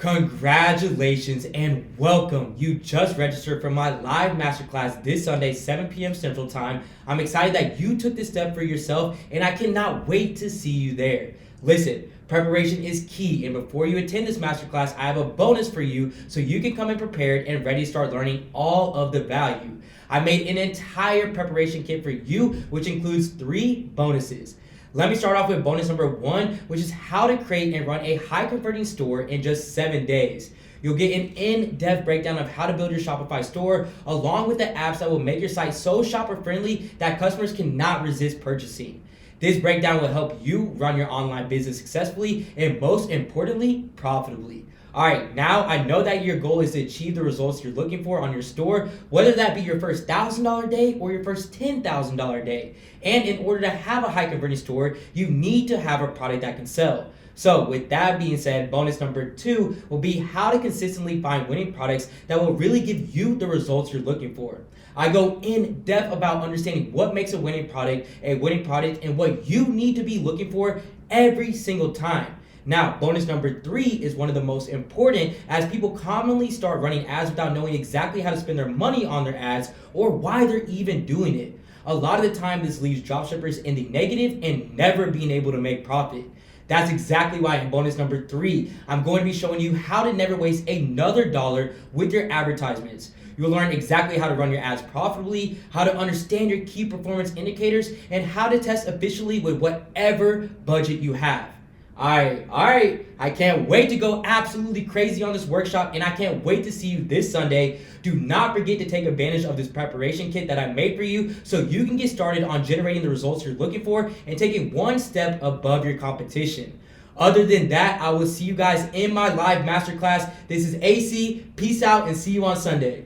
Congratulations and welcome. You just registered for my live masterclass this Sunday, 7 p.m. Central Time. I'm excited that you took this step for yourself and I cannot wait to see you there. Listen, preparation is key, and before you attend this masterclass, I have a bonus for you so you can come in prepared and ready to start learning all of the value. I made an entire preparation kit for you, which includes 3 bonuses. Let me start off with bonus number 1, which is how to create and run a high converting store in just 7 days. You'll get an in-depth breakdown of how to build your Shopify store, along with the apps that will make your site so shopper friendly that customers cannot resist purchasing. This breakdown will help you run your online business successfully and, most importantly, profitably. All right, now I know that your goal is to achieve the results you're looking for on your store, whether that be your first $1,000 day or your first $10,000 day. And in order to have a high converting store, you need to have a product that can sell. So with that being said, bonus number 2 will be how to consistently find winning products that will really give you the results you're looking for. I go in depth about understanding what makes a winning product, and what you need to be looking for every single time. Now, bonus number 3 is one of the most important, as people commonly start running ads without knowing exactly how to spend their money on their ads or why they're even doing it. A lot of the time, this leaves dropshippers in the negative and never being able to make profit. That's exactly why in bonus number 3, I'm going to be showing you how to never waste another dollar with your advertisements. You'll learn exactly how to run your ads profitably, how to understand your key performance indicators, and how to test efficiently with whatever budget you have. All right. I can't wait to go absolutely crazy on this workshop, and I can't wait to see you this Sunday. Do not forget to take advantage of this preparation kit that I made for you so you can get started on generating the results you're looking for and taking one step above your competition. Other than that, I will see you guys in my live masterclass. This is AC. Peace out and see you on Sunday.